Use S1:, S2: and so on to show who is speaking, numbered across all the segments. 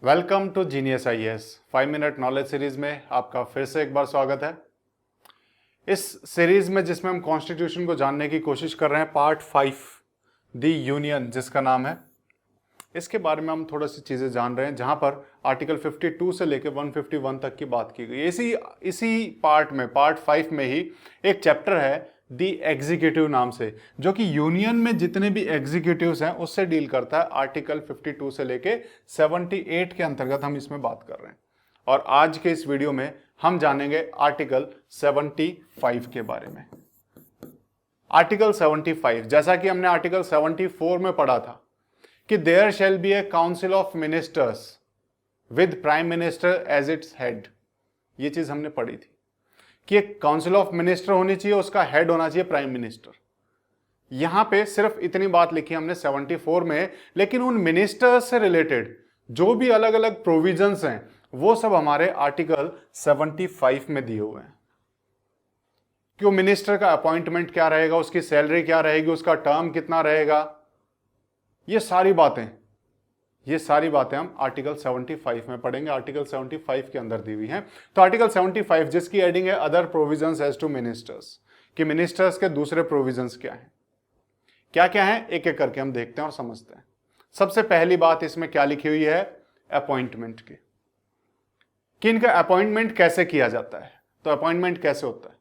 S1: Welcome to genius IAS 5 minute knowledge series में आपका फिर से एक बार स्वागत है। इस सीरीज में जिसमें हम कॉन्स्टिट्यूशन को जानने की कोशिश कर रहे हैं, पार्ट 5 दी यूनियन जिसका नाम है, इसके बारे में हम थोड़ी सी चीज़ें जान रहे हैं, जहां पर आर्टिकल 52 से लेकर 151 तक की बात की गई। इसी पार्ट में, पार्ट 5 में ही एक चैप्टर है दी एग्जीक्यूटिव नाम से, जो कि यूनियन में जितने भी एग्जीक्यूटिव्स हैं उससे डील करता है। आर्टिकल 52 से लेके 78 के अंतर्गत हम इसमें बात कर रहे हैं, और आज के इस वीडियो में हम जानेंगे आर्टिकल 75 के बारे में। आर्टिकल 75, जैसा कि हमने आर्टिकल 74 में पढ़ा था कि there shall be a council of ministers with prime minister as its head. ये चीज हमने पढ़ी थी कि एक काउंसिल ऑफ मिनिस्टर होनी चाहिए, उसका हेड होना चाहिए प्राइम मिनिस्टर। यहां पे सिर्फ इतनी बात लिखी हमने 74 में, लेकिन उन मिनिस्टर्स से रिलेटेड जो भी अलग अलग प्रोविजंस हैं वो सब हमारे आर्टिकल 75 में दिए हुए हैं। कि वो मिनिस्टर का अपॉइंटमेंट क्या रहेगा, उसकी सैलरी क्या रहेगी, उसका टर्म कितना रहेगा, ये सारी बातें हम आर्टिकल 75 में पढ़ेंगे। आर्टिकल 75 के अंदर दी हुई हैं। तो आर्टिकल 75 जिसकी हेडिंग है other provisions as to ministers, कि मिनिस्टर्स के दूसरे प्रोविजंस क्या हैं, क्या क्या हैं, एक एक करके हम देखते हैं और समझते हैं। सबसे पहली बात इसमें क्या लिखी हुई है, अपॉइंटमेंट की, कि इनका अपॉइंटमेंट कैसे किया जाता है। तो अपॉइंटमेंट कैसे होता है,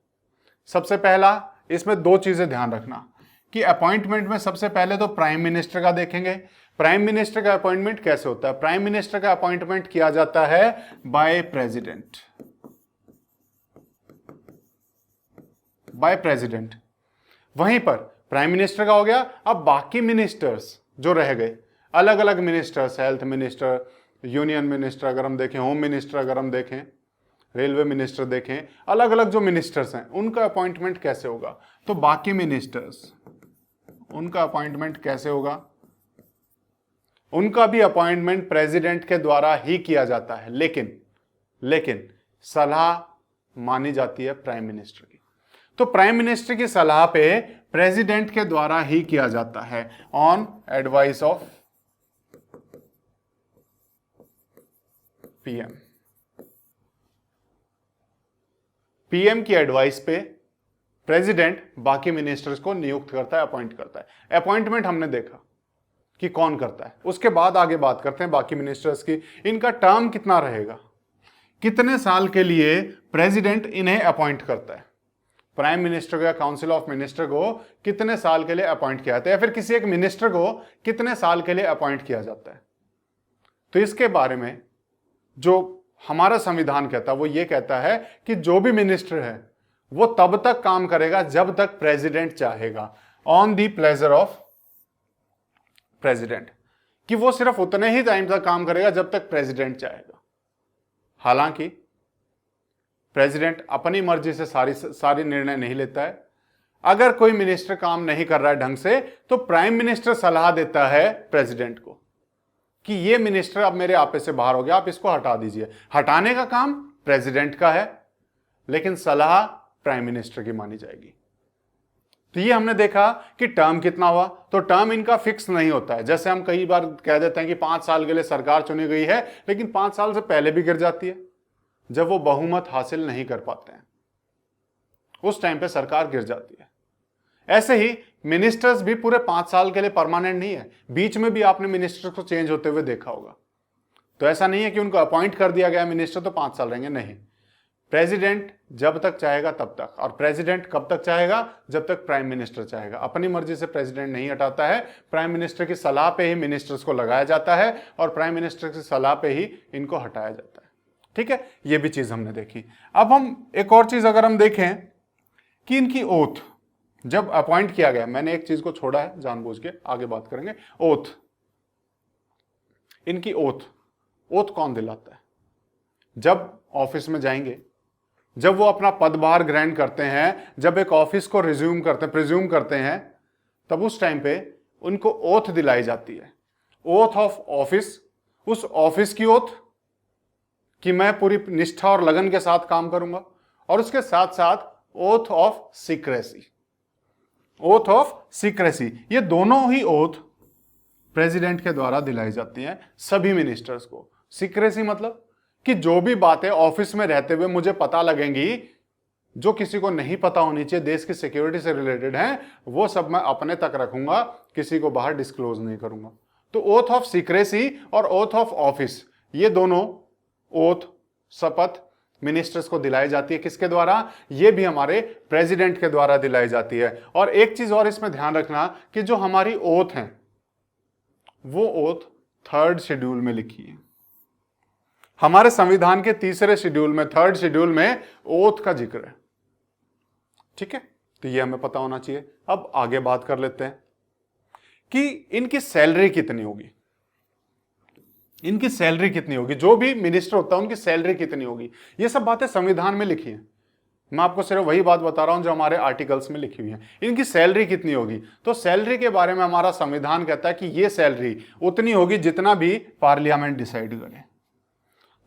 S1: सबसे पहला इसमें दो चीजें ध्यान रखना कि अपॉइंटमेंट में सबसे पहले तो प्राइम मिनिस्टर का देखेंगे। प्राइम मिनिस्टर का अपॉइंटमेंट कैसे होता है। प्राइम मिनिस्टर का अपॉइंटमेंट किया जाता है बाय प्रेसिडेंट, वहीं पर प्राइम मिनिस्टर का हो गया। अब बाकी मिनिस्टर्स जो रह गए, अलग अलग ministers, health minister, union minister अगर हम देखें, होम मिनिस्टर अगर हम देखें, रेलवे मिनिस्टर देखें, अलग अलग जो मिनिस्टर्स हैं उनका अपॉइंटमेंट कैसे होगा। तो बाकी मिनिस्टर्स, उनका अपॉइंटमेंट कैसे होगा, उनका भी अपॉइंटमेंट प्रेसिडेंट के द्वारा ही किया जाता है, लेकिन सलाह मानी जाती है प्राइम मिनिस्टर की। तो प्राइम मिनिस्टर की सलाह पे प्रेसिडेंट के द्वारा ही किया जाता है, on advice of PM. PM की एडवाइस पे प्रेसिडेंट बाकी मिनिस्टर्स को नियुक्त करता है, अपॉइंट करता है। अपॉइंटमेंट हमने देखा कि कौन करता है। उसके बाद आगे बात करते हैं बाकी मिनिस्टर्स की। इनका टर्म कितना रहेगा, कितने साल के लिए प्रेसिडेंट इन्हें अपॉइंट करता है। प्राइम मिनिस्टर को या काउंसिल ऑफ मिनिस्टर को कितने साल के लिए अपॉइंट किया जाता है, या फिर किसी एक मिनिस्टर को कितने साल के लिए अपॉइंट किया जाता है। तो इसके बारे में जो हमारा संविधान कहता है वो ये कहता है कि जो भी मिनिस्टर है वो तब तक काम करेगा जब तक प्रेसिडेंट चाहेगा, on the pleasure of president, कि वो सिर्फ उतने ही टाइम तक काम करेगा जब तक प्रेसिडेंट चाहेगा। हालांकि प्रेसिडेंट अपनी मर्जी से सारी निर्णय नहीं लेता है। अगर कोई मिनिस्टर काम नहीं कर रहा है ढंग से तो प्राइम मिनिस्टर सलाह देता है प्रेसिडेंट को कि ये मिनिस्टर अब मेरे आपे से बाहर हो गया, आप इसको हटा दीजिए। हटाने का काम प्रेसिडेंट का है, लेकिन सलाह प्राइम मिनिस्टर की मानी जाएगी। तो ये हमने देखा कि टर्म कितना हुआ। तो टर्म इनका फिक्स नहीं होता है। जैसे हम कई बार कह देते हैं कि 5 साल के लिए सरकार चुनी गई है, लेकिन 5 साल से पहले भी गिर जाती है जब वो बहुमत हासिल नहीं कर पाते हैं, उस टाइम पे सरकार गिर जाती है। ऐसे ही मिनिस्टर्स भी पूरे 5 साल के लिए परमानेंट नहीं है, बीच में भी आपने मिनिस्टर को चेंज होते हुए देखा होगा। तो ऐसा नहीं है कि उनको अपॉइंट कर दिया गया मिनिस्टर तो 5 साल रहेंगे, नहीं। प्रेसिडेंट जब तक चाहेगा तब तक, और प्रेसिडेंट कब तक चाहेगा, जब तक प्राइम मिनिस्टर चाहेगा। अपनी मर्जी से प्रेसिडेंट नहीं हटाता है, प्राइम मिनिस्टर की सलाह पे ही मिनिस्टर्स को लगाया जाता है, और प्राइम मिनिस्टर की सलाह पे ही इनको हटाया जाता है। ठीक है, ये भी चीज हमने देखी। अब हम एक और चीज अगर हम देखें कि इनकी ओथ जब अपॉइंट किया गया, मैंने एक चीज को छोड़ा है जानबूझ के, आगे बात करेंगे। ओथ, इनकी ओथ कौन दिलाता है। जब ऑफिस में जाएंगे, जब वो अपना पदभार ग्रहण करते हैं, जब एक ऑफिस को प्रिज्यूम करते हैं, तब उस टाइम पे उनको ओथ दिलाई जाती है, ओथ ऑफ ऑफिस। उस ऑफिस की ओथ कि मैं पूरी निष्ठा और लगन के साथ काम करूंगा, और उसके साथ साथ ओथ ऑफ सीक्रेसी, ये दोनों ही ओथ प्रेसिडेंट के द्वारा दिलाई जाती हैं सभी मिनिस्टर्स को। सीक्रेसी मतलब कि जो भी बातें ऑफिस में रहते हुए मुझे पता लगेंगी, जो किसी को नहीं पता होनी चाहिए, देश की सिक्योरिटी से रिलेटेड हैं, वो सब मैं अपने तक रखूंगा, किसी को बाहर डिस्क्लोज नहीं करूंगा। तो ओथ ऑफ सीक्रेसी और ओथ ऑफ ऑफिस, ये दोनों ओथ, शपथ मिनिस्टर्स को दिलाई जाती है। किसके द्वारा? ये भी हमारे प्रेसिडेंट के द्वारा दिलाई जाती है। और एक चीज और इसमें ध्यान रखना कि जो हमारी ओथ है वो ओथ 3rd शेड्यूल में लिखी है। हमारे संविधान के 3रे शेड्यूल में, 3rd शेड्यूल में ओथ का जिक्र है। ठीक है, तो ये हमें पता होना चाहिए। अब आगे बात कर लेते हैं कि इनकी सैलरी कितनी होगी। इनकी सैलरी कितनी होगी, जो भी मिनिस्टर होता है उनकी सैलरी कितनी होगी, ये सब बातें संविधान में लिखी है। मैं आपको सिर्फ वही बात बता रहा हूं जो हमारे आर्टिकल्स में लिखी हुई है। इनकी सैलरी कितनी होगी, तो सैलरी के बारे में हमारा संविधान कहता है कि ये सैलरी उतनी होगी जितना भी पार्लियामेंट डिसाइड करे।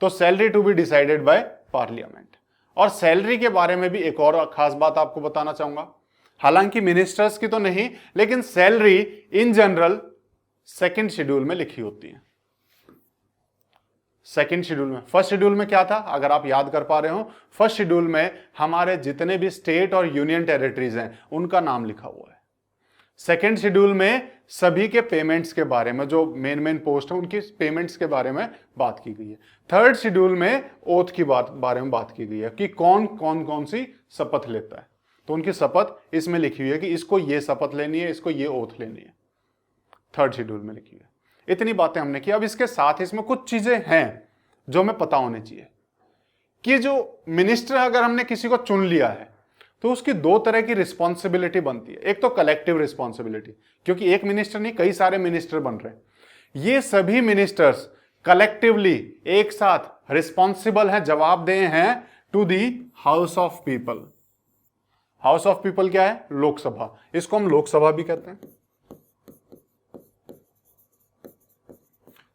S1: तो salary to be decided by parliament. और सैलरी के बारे में भी एक और खास बात आपको बताना चाहूंगा, हालांकि मिनिस्टर्स की तो नहीं, लेकिन salary in general 2nd schedule में लिखी होती है। 2nd शेड्यूल में, 1st शेड्यूल में क्या था, अगर आप याद कर पा रहे हो, 1st शेड्यूल में हमारे जितने भी स्टेट और यूनियन टेरिटरीज हैं उनका नाम लिखा हुआ है। 2nd शेड्यूल में सभी के पेमेंट्स के बारे में, जो मेन पोस्ट है उनकी पेमेंट्स के बारे में बात की गई है। 3rd शेड्यूल में ओथ की बारे में बात की गई है कि कौन सी शपथ लेता है। तो उनकी शपथ इसमें लिखी हुई है कि इसको ये शपथ लेनी है, इसको ये ओथ लेनी है। 3rd शेड्यूल में लिखी हुई है। इतनी बातें हमने की। अब इसके साथ इसमें कुछ चीजें हैं जो हमें पता होनी चाहिए कि जो मिनिस्टर, अगर हमने किसी को चुन लिया है तो उसकी 2 तरह की रिस्पॉन्सिबिलिटी बनती है। एक तो कलेक्टिव रिस्पॉन्सिबिलिटी, क्योंकि एक मिनिस्टर नहीं, कई सारे मिनिस्टर बन रहे हैं। ये सभी मिनिस्टर्स कलेक्टिवली एक साथ रिस्पॉन्सिबल हैं, जवाबदेह हैं to the house of people. House of people क्या है? लोकसभा। इसको हम लोकसभा भी कहते हैं।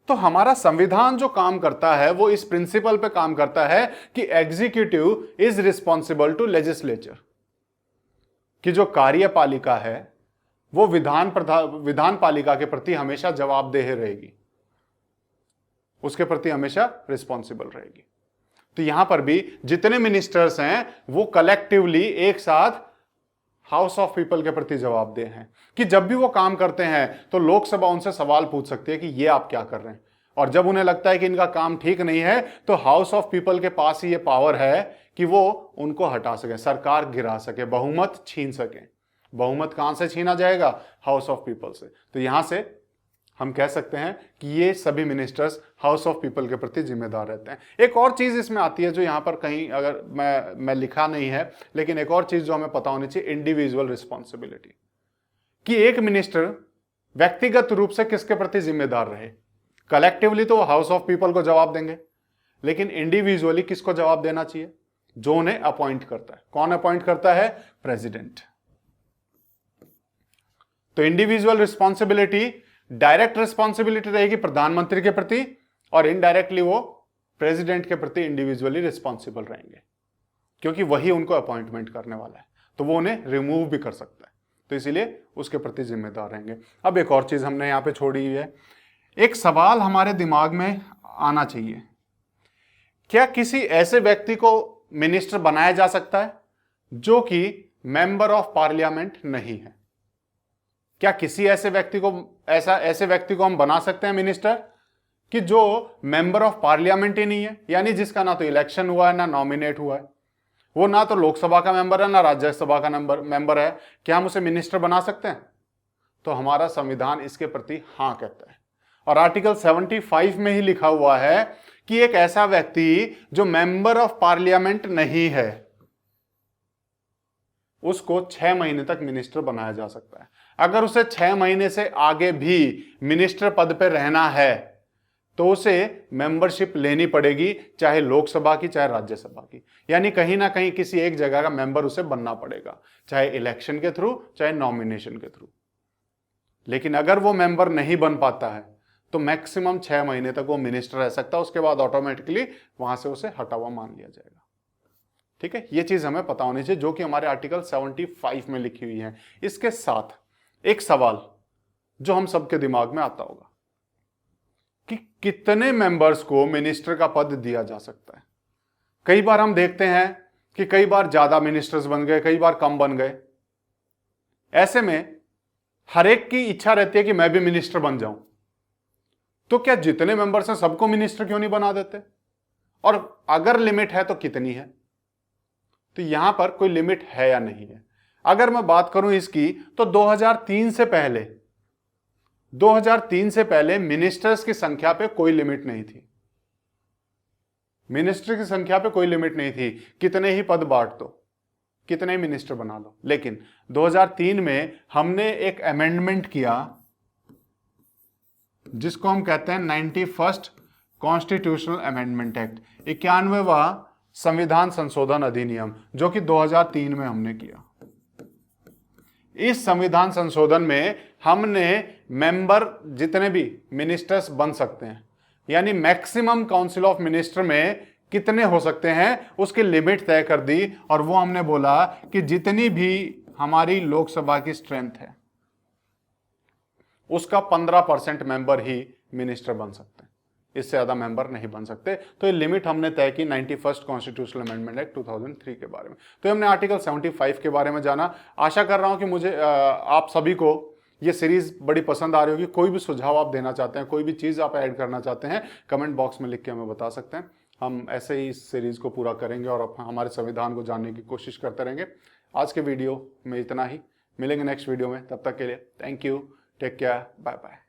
S1: तो हमारा संविधान जो काम करता है वो इस प्रिंसिपल पे काम करता है कि executive is responsible to legislature, कि जो कार्यपालिका है वो विधान पालिका के प्रति हमेशा जवाबदेह रहेगी, उसके प्रति हमेशा रिस्पॉन्सिबल रहेगी। तो यहां पर भी जितने मिनिस्टर्स हैं वो कलेक्टिवली एक साथ हाउस ऑफ पीपल के प्रति जवाबदेह हैं, कि जब भी वो काम करते हैं तो लोकसभा उनसे सवाल पूछ सकती है कि ये आप क्या कर रहे हैं। और जब उन्हें लगता है कि इनका काम ठीक नहीं है तो हाउस ऑफ पीपल के पास ही ये पावर है कि वो उनको हटा सके, सरकार गिरा सके, बहुमत छीन सके। बहुमत कहां से छीना जाएगा? हाउस ऑफ पीपल से। तो यहां से हम कह सकते हैं कि ये सभी मिनिस्टर्स हाउस ऑफ पीपल के प्रति जिम्मेदार रहते हैं। एक और चीज इसमें आती है जो यहां पर कहीं अगर मैं लिखा नहीं है, लेकिन एक और चीज जो हमें पता होनी चाहिए, इंडिविजुअल रिस्पॉन्सिबिलिटी, कि एक मिनिस्टर व्यक्तिगत रूप से किसके प्रति जिम्मेदार रहे। कलेक्टिवली तो हाउस ऑफ पीपल को जवाब देंगे, लेकिन इंडिविजुअली किसको जवाब देना चाहिए? जो उन्हें अपॉइंट करता है। कौन अपॉइंट करता है? प्रेसिडेंट। तो इंडिविजुअल रिस्पॉन्सिबिलिटी, डायरेक्ट रिस्पॉन्सिबिलिटी रहेगी प्रधानमंत्री के प्रति, और इनडायरेक्टली वो प्रेसिडेंट के प्रति इंडिविजुअली रिस्पॉन्सिबल रहेंगे, क्योंकि वही उनको अपॉइंटमेंट करने वाला है, तो वो उन्हें रिमूव भी कर सकता है, तो इसीलिए उसके प्रति जिम्मेदार रहेंगे। अब एक और चीज हमने यहां पे छोड़ी हुई है। एक सवाल हमारे दिमाग में आना चाहिए, क्या किसी ऐसे व्यक्ति को मिनिस्टर बनाया जा सकता है जो कि मेंबर ऑफ पार्लियामेंट नहीं है? क्या किसी ऐसे व्यक्ति को हम बना सकते हैं मिनिस्टर कि जो मेंबर ऑफ पार्लियामेंट ही नहीं है, यानी जिसका ना तो इलेक्शन हुआ है ना नॉमिनेट हुआ है, वो ना तो लोकसभा का मेंबर है ना राज्यसभा का मेंबर है, क्या हम उसे मिनिस्टर बना सकते हैं? तो हमारा संविधान इसके प्रति हाँ कहता है, और आर्टिकल 75 में ही लिखा हुआ है कि एक ऐसा व्यक्ति जो मेंबर ऑफ पार्लियामेंट नहीं है उसको 6 महीने तक मिनिस्टर बनाया जा सकता है। अगर उसे 6 महीने से आगे भी मिनिस्टर पद पर रहना है तो उसे मेंबरशिप लेनी पड़ेगी, चाहे लोकसभा की चाहे राज्यसभा की, यानी कहीं ना कहीं किसी एक जगह का मेंबर उसे बनना पड़ेगा, चाहे इलेक्शन के थ्रू चाहे नॉमिनेशन के थ्रू। लेकिन अगर वो मेंबर नहीं बन पाता है तो मैक्सिमम 6 महीने तक वो मिनिस्टर रह सकता है, उसके बाद ऑटोमेटिकली वहां से उसे हटा हुआ मान लिया जाएगा। ठीक है, ये चीज हमें पता होनी चाहिए जो कि हमारे आर्टिकल 75 में लिखी हुई है। इसके साथ एक सवाल जो हम सबके दिमाग में आता होगा, कि कितने मेंबर्स को मिनिस्टर का पद दिया जा सकता है। कई बार हम देखते हैं कि कई बार ज्यादा मिनिस्टर्स बन गए, कई बार कम बन गए। ऐसे में हर एक की इच्छा रहती है कि मैं भी मिनिस्टर बन जाऊं। तो क्या जितने मेंबर्स हैं सबको मिनिस्टर क्यों नहीं बना देते? और अगर लिमिट है तो कितनी है? तो यहां पर कोई लिमिट है या नहीं है? अगर मैं बात करूं इसकी तो 2003 से पहले मिनिस्टर्स की संख्या पे कोई लिमिट नहीं थी। मिनिस्टर की संख्या पे कोई लिमिट नहीं थी, कितने ही पद बांट दो, कितने ही मिनिस्टर बना लो। लेकिन 2003 में हमने एक अमेंडमेंट किया जिसको हम कहते हैं 91st कॉन्स्टिट्यूशनल अमेंडमेंट एक्ट, 91वां संविधान संशोधन अधिनियम, जो कि 2003 में हमने किया। इस संविधान संशोधन में हमने मेंबर जितने भी मिनिस्टर्स बन सकते हैं, यानी मैक्सिमम काउंसिल ऑफ मिनिस्टर में कितने हो सकते हैं उसकी लिमिट तय कर दी। और वो हमने बोला कि जितनी भी हमारी लोकसभा की स्ट्रेंथ है उसका 15% मेंबर ही मिनिस्टर बन सकते हैं, इससे ज्यादा मेंबर नहीं बन सकते। तो ये लिमिट हमने तय की 91st कॉन्स्टिट्यूशनल अमेंडमेंट एक्ट 2003 के बारे में। तो हमने आर्टिकल 75 के बारे में जाना। आशा कर रहा हूं कि मुझे आप सभी को ये सीरीज बड़ी पसंद आ रही होगी। कोई भी सुझाव आप देना चाहते हैं, कोई भी चीज आप ऐड करना चाहते हैं, कमेंट बॉक्स में लिख के हमें बता सकते हैं। हम ऐसे ही इस सीरीज को पूरा करेंगे और हमारे संविधान को जानने की कोशिश करते रहेंगे। आज के वीडियो में इतना ही, मिलेंगे नेक्स्ट वीडियो में। तब तक के लिए thank you, take care, bye bye.